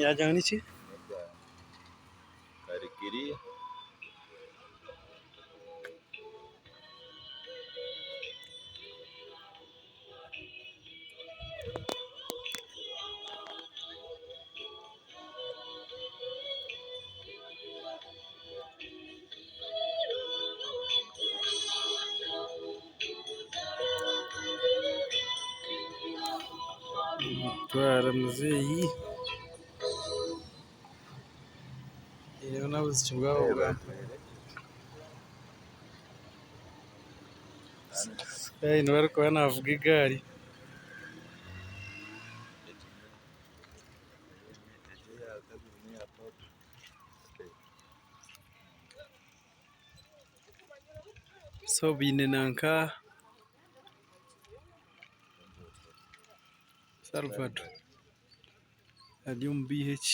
yajyana n'iki karikiri twara muzeyi iyo nabuze icyo bwabo bwa ntibari kuba navuga igare so binenanka Salvador ali BH